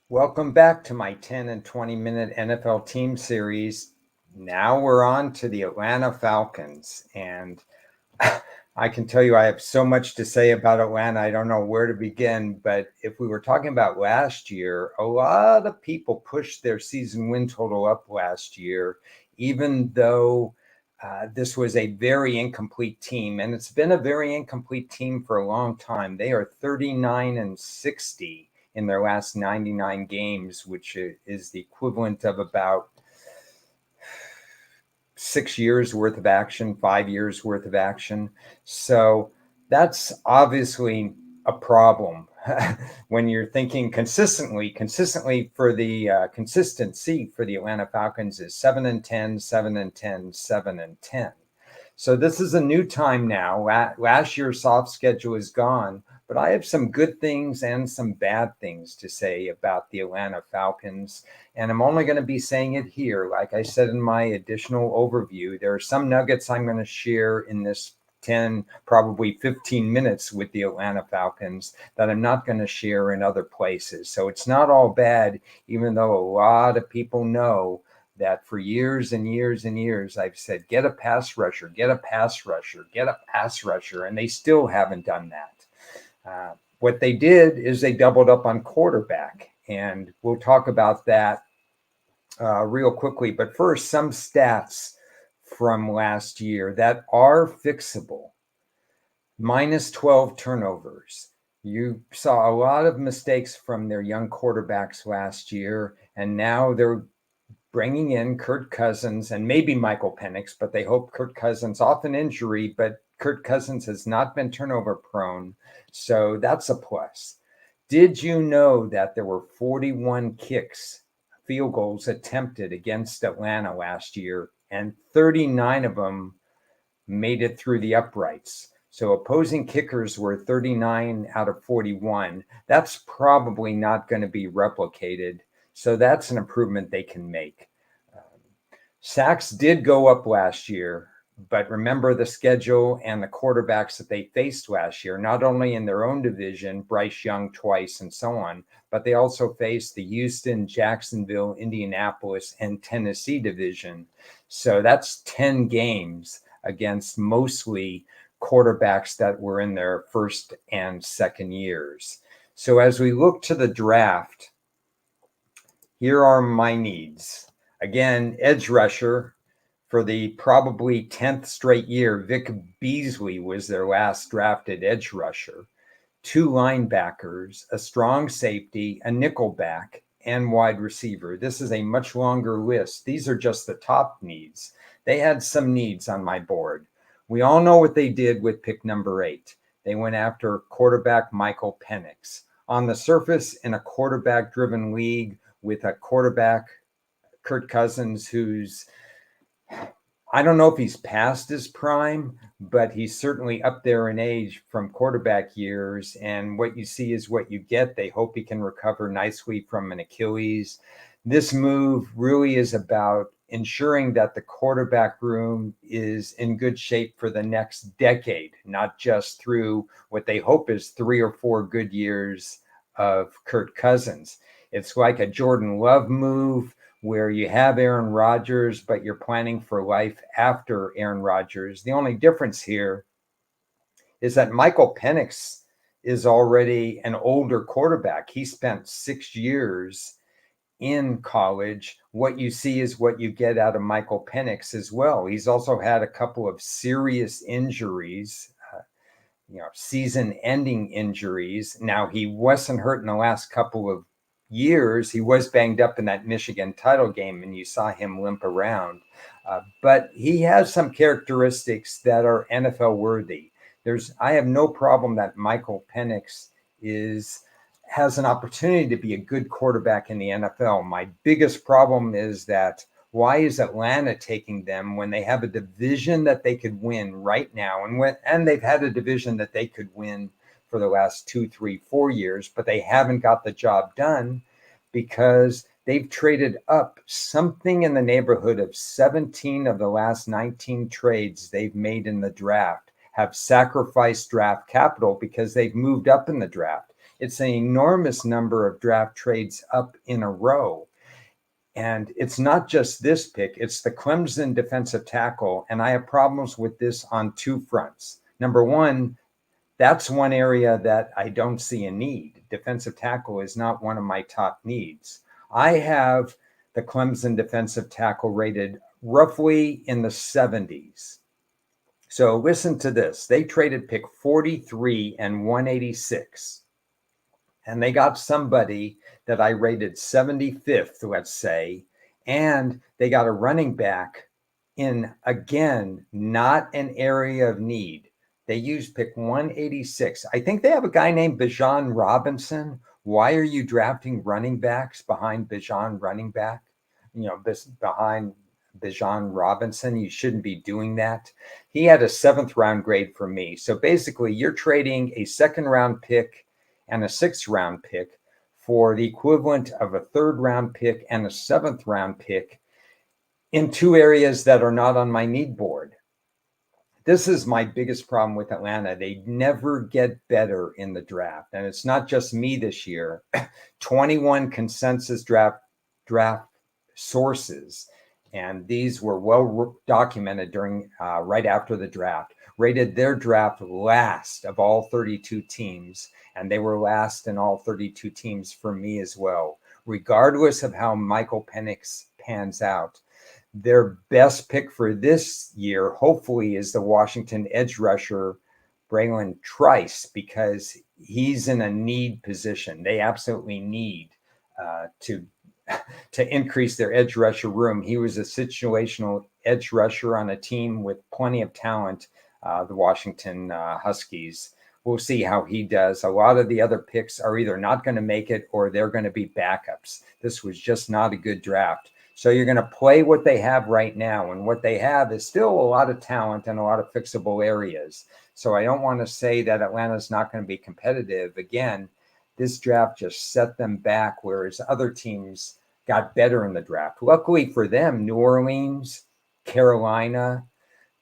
Welcome back to my 10 and 20-minute NFL team series. Now we're on to the Atlanta Falcons. And I can tell you I have so much to say about Atlanta. I don't know where to begin. But if we were talking about last year, a lot of people pushed their season win total up last year, even though this was a very incomplete team. And it's been a very incomplete team for a long time. They are 39 and 60 in their last 99 games, which is the equivalent of about 6 years worth of action, 5 years worth of action. So that's obviously a problem when you're thinking consistently for the consistency for the Atlanta Falcons is 7 and 10, 7 and 10, 7 and 10. So this is a new time now. Last year's soft schedule is gone, but I have some good things and some bad things to say about the Atlanta Falcons. And I'm only going to be saying it here. Like I said in my additional overview, there are some nuggets I'm going to share in this 10, probably 15 minutes with the Atlanta Falcons that I'm not going to share in other places. So it's not all bad, even though a lot of people know that for years and years and years, I've said, get a pass rusher, get a pass rusher, get a pass rusher, and they still haven't done that. What they did is they doubled up on quarterback, and we'll talk about that real quickly. But first, some stats from last year that are fixable. Minus 12 turnovers. You saw a lot of mistakes from their young quarterbacks last year, and now they're bringing in Kirk Cousins and maybe Michael Penix, but they hope Kirk Cousins off an injury, but Kirk Cousins has not been turnover prone. So that's a plus. Did you know that there were 41 field goals attempted against Atlanta last year, and 39 of them made it through the uprights? So opposing kickers were 39 out of 41. That's probably not going to be replicated. So that's an improvement they can make. Sacks did go up last year, but remember the schedule and the quarterbacks that they faced last year, not only in their own division, Bryce Young twice and so on, but they also faced the Houston, Jacksonville, Indianapolis, and Tennessee division. So that's 10 games against mostly quarterbacks that were in their first and second years. So as we look to the draft, here are my needs. Again, edge rusher for the probably 10th straight year. Vic Beasley was their last drafted edge rusher. 2 linebackers, a strong safety, a nickelback, and wide receiver. This is a much longer list. These are just the top needs. They had some needs on my board. We all know what they did with pick number 8. They went after quarterback Michael Penix. On the surface, in a quarterback-driven league with a quarterback, Kirk Cousins, who's, I don't know if he's past his prime, but he's certainly up there in age from quarterback years. And what you see is what you get. They hope he can recover nicely from an Achilles. This move really is about ensuring that the quarterback room is in good shape for the next decade, not just through what they hope is 3 or 4 good years of Kirk Cousins. It's like a Jordan Love move where you have Aaron Rodgers, but you're planning for life after Aaron Rodgers. The only difference here is that Michael Penix is already an older quarterback. He spent 6 years in college. What you see is what you get out of Michael Penix as well. He's also had a couple of serious injuries, season-ending injuries. Now, he wasn't hurt in the last couple of years. He was banged up in that Michigan title game, and you saw him limp around. But he has some characteristics that are NFL worthy. I have no problem that Michael Penix has an opportunity to be a good quarterback in the NFL. My biggest problem is that why is Atlanta taking them when they have a division that they could win right now? And they've had a division that they could win for the last 2, 3, 4 years, but they haven't got the job done because they've traded up something in the neighborhood of 17 of the last 19 trades they've made in the draft have sacrificed draft capital because they've moved up in the draft. It's an enormous number of draft trades up in a row. And it's not just this pick, it's the Clemson defensive tackle. And I have problems with this on two fronts. Number one, that's one area that I don't see a need. Defensive tackle is not one of my top needs. I have the Clemson defensive tackle rated roughly in the 70s. So listen to this. They traded pick 43 and 186. And they got somebody that I rated 75th, let's say, and they got a running back in, again, not an area of need. They used pick 186. I think they have a guy named Bijan Robinson. Why are you drafting running backs behind Bijan running back? Behind Bijan Robinson, you shouldn't be doing that. He had a 7th round grade for me. So basically, you're trading a 2nd round pick and a 6th round pick for the equivalent of a 3rd round pick and a 7th round pick in two areas that are not on my need board. This is my biggest problem with Atlanta. They never get better in the draft. And it's not just me this year. 21 consensus draft sources, and these were well documented during right after the draft, rated their draft last of all 32 teams. And they were last in all 32 teams for me as well. Regardless of how Michael Penix pans out, their best pick for this year, hopefully, is the Washington edge rusher, Braylon Trice, because he's in a need position. They absolutely need to increase their edge rusher room. He was a situational edge rusher on a team with plenty of talent, the Washington Huskies. We'll see how he does. A lot of the other picks are either not going to make it or they're going to be backups. This was just not a good draft. So you're going to play what they have right now. And what they have is still a lot of talent and a lot of fixable areas. So I don't want to say that Atlanta's not going to be competitive. Again, this draft just set them back, whereas other teams got better in the draft. Luckily for them, New Orleans, Carolina,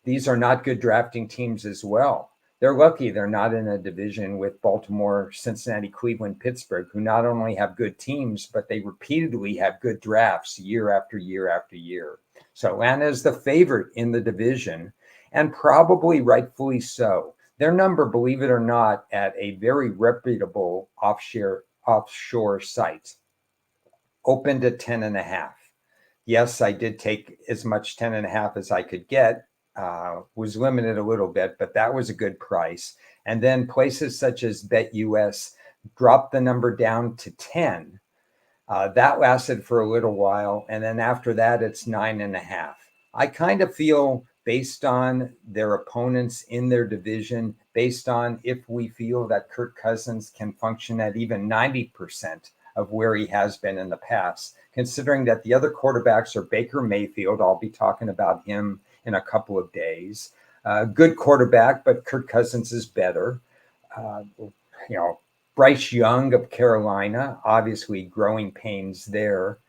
these are not good drafting teams as well. They're lucky they're not in a division with Baltimore, Cincinnati, Cleveland, Pittsburgh, who not only have good teams, but they repeatedly have good drafts year after year after year. So Atlanta is the favorite in the division, and probably rightfully so. Their number, believe it or not, at a very reputable offshore site, opened at 10.5. Yes, I did take as much 10.5 as I could get. Was limited a little bit, but that was a good price. And then places such as BetUS dropped the number down to 10. That lasted for a little while. And then after that, it's 9.5. I kind of feel, based on their opponents in their division, based on if we feel that Kirk Cousins can function at even 90% of where he has been in the past, considering that the other quarterbacks are Baker Mayfield. I'll be talking about him in a couple of days. Good quarterback, but Kirk Cousins is better. Bryce Young of Carolina, obviously growing pains there.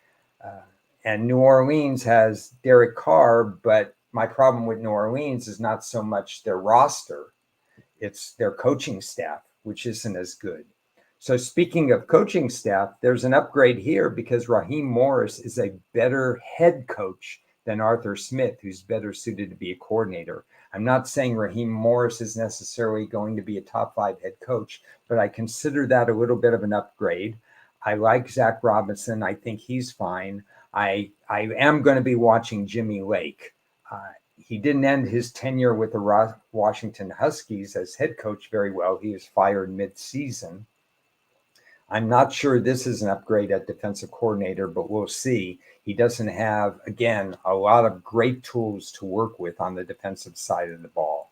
And New Orleans has Derek Carr, but my problem with New Orleans is not so much their roster, it's their coaching staff, which isn't as good. So speaking of coaching staff, there's an upgrade here because Raheem Morris is a better head coach than Arthur Smith, who's better suited to be a coordinator. I'm not saying Raheem Morris is necessarily going to be a top 5 head coach, but I consider that a little bit of an upgrade. I like Zach Robinson. I think he's fine. I am going to be watching Jimmy Lake. He didn't end his tenure with the Washington Huskies as head coach very well. He was fired mid-season. I'm not sure this is an upgrade at defensive coordinator, but we'll see. He doesn't have, again, a lot of great tools to work with on the defensive side of the ball.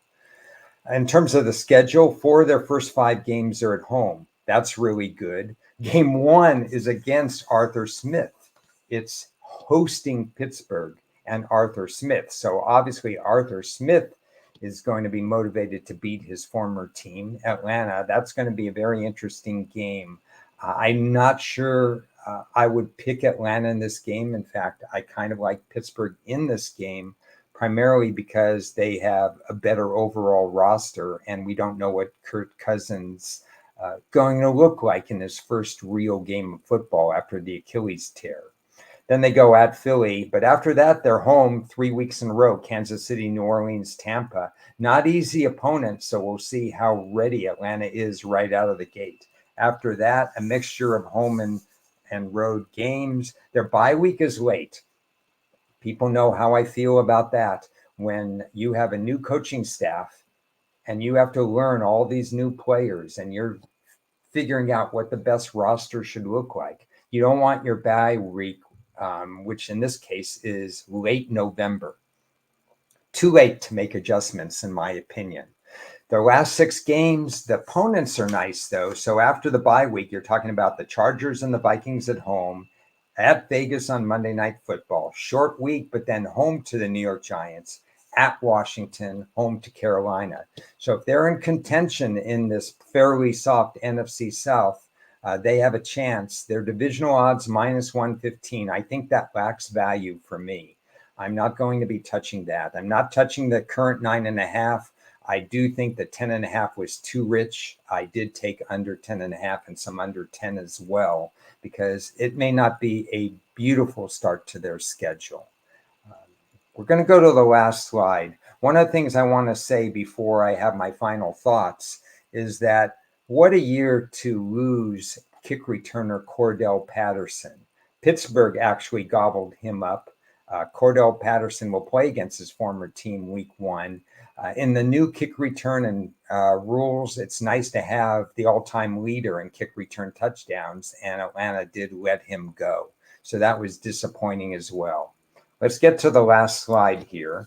In terms of the schedule, 4 of their first 5 games are at home. That's really good. Game 1 is against Arthur Smith. It's hosting Pittsburgh and Arthur Smith. So obviously Arthur Smith is going to be motivated to beat his former team, Atlanta. That's going to be a very interesting game. I'm not sure I would pick Atlanta in this game. In fact, I kind of like Pittsburgh in this game, primarily because they have a better overall roster, and we don't know what Kirk Cousins going to look like in his first real game of football after the Achilles tear. Then they go at Philly, but after that, they're home 3 weeks in a row: Kansas City, New Orleans, Tampa. Not easy opponents, so we'll see how ready Atlanta is right out of the gate. After that, a mixture of home and road games. Their bye week is late. People know how I feel about that. When you have a new coaching staff and you have to learn all these new players and you're figuring out what the best roster should look like, you don't want your bye week, which in this case is late November. Too late to make adjustments, in my opinion. Their last 6 games, the opponents are nice, though. So after the bye week, you're talking about the Chargers and the Vikings at home, at Vegas on Monday Night Football. Short week, but then home to the New York Giants, at Washington, home to Carolina. So if they're in contention in this fairly soft NFC South, they have a chance. Their divisional odds -115. I think that lacks value for me. I'm not going to be touching that. I'm not touching the current 9.5. I do think that 10.5 was too rich. I did take under 10.5 and some under 10 as well, because it may not be a beautiful start to their schedule. We're going to go to the last slide. One of the things I want to say before I have my final thoughts is that what a year to lose kick returner Cordell Patterson. Pittsburgh actually gobbled him up. Cordell Patterson will play against his former team week 1. In the new kick return and rules, it's nice to have the all-time leader in kick return touchdowns, and Atlanta did let him go. So that was disappointing as well. Let's get to the last slide here.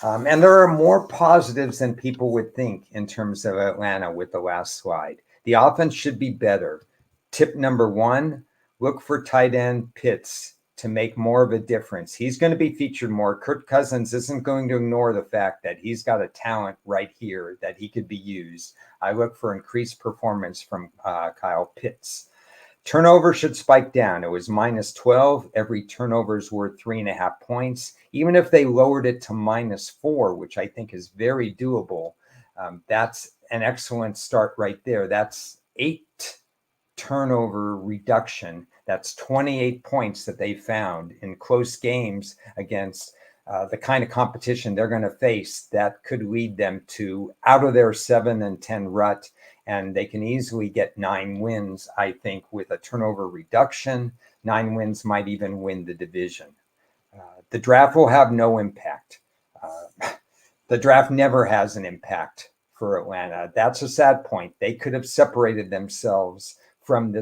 And there are more positives than people would think in terms of Atlanta with the last slide. The offense should be better. Tip number 1, look for tight end Pitts to make more of a difference. He's going to be featured more. Kirk Cousins isn't going to ignore the fact that he's got a talent right here that he could be used. I look for increased performance from Kyle Pitts. Turnover should spike down. It was -12. Every turnover is worth 3.5 points. Even if they lowered it to -4, which I think is very doable, that's an excellent start right there. That's 8 turnover reduction. That's 28 points that they found in close games against the kind of competition they're going to face. That could lead them to out of their 7-10 rut, and they can easily get 9 wins, I think, with a turnover reduction. 9 wins might even win the division. The draft will have no impact. The draft never has an impact for Atlanta. That's a sad point. They could have separated themselves from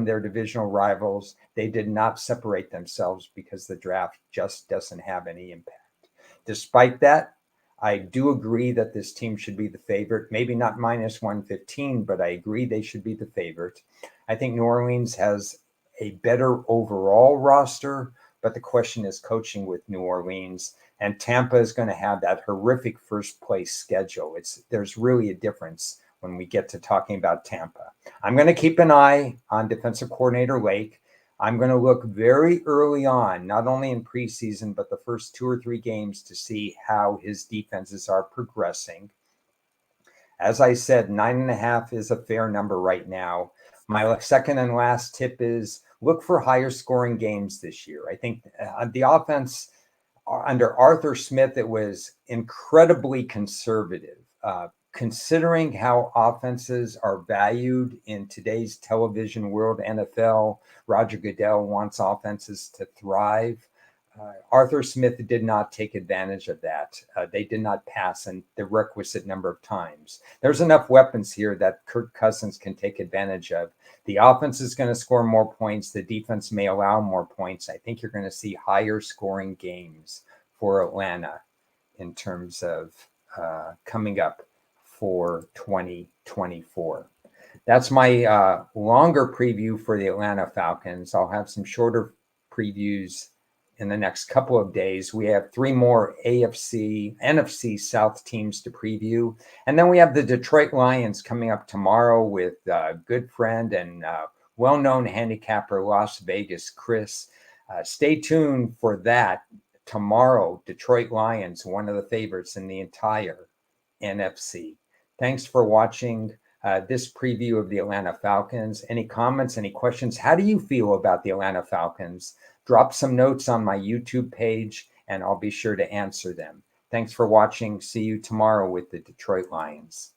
their divisional rivals. They did not separate themselves because the draft just doesn't have any impact. Despite that, I do agree that this team should be the favorite. Maybe not -115, but I agree they should be the favorite. I think New Orleans has a better overall roster, but the question is coaching with New Orleans. And Tampa is going to have that horrific first place schedule. There's really a difference when we get to talking about Tampa. I'm going to keep an eye on defensive coordinator Lake. I'm going to look very early on, not only in preseason, but the first 2 or 3 games to see how his defenses are progressing. As I said, 9.5 is a fair number right now. My second and last tip is look for higher scoring games this year. I think the offense under Arthur Smith, it was incredibly conservative. Considering how offenses are valued in today's television world, NFL, Roger Goodell wants offenses to thrive. Arthur Smith did not take advantage of that. They did not pass in the requisite number of times. There's enough weapons here that Kirk Cousins can take advantage of. The offense is going to score more points. The defense may allow more points. I think you're going to see higher scoring games for Atlanta in terms of coming up for 2024. That's my longer preview for the Atlanta Falcons. I'll have some shorter previews in the next couple of days. We have 3 more NFC South teams to preview. And then we have the Detroit Lions coming up tomorrow with good friend and well-known handicapper Las Vegas Chris. Stay tuned for that. tomorrow, Detroit Lions, one of the favorites in the entire NFC. Thanks for watching this preview of the Atlanta Falcons. Any comments, any questions? How do you feel about the Atlanta Falcons? Drop some notes on my YouTube page, and I'll be sure to answer them. Thanks for watching. See you tomorrow with the Detroit Lions.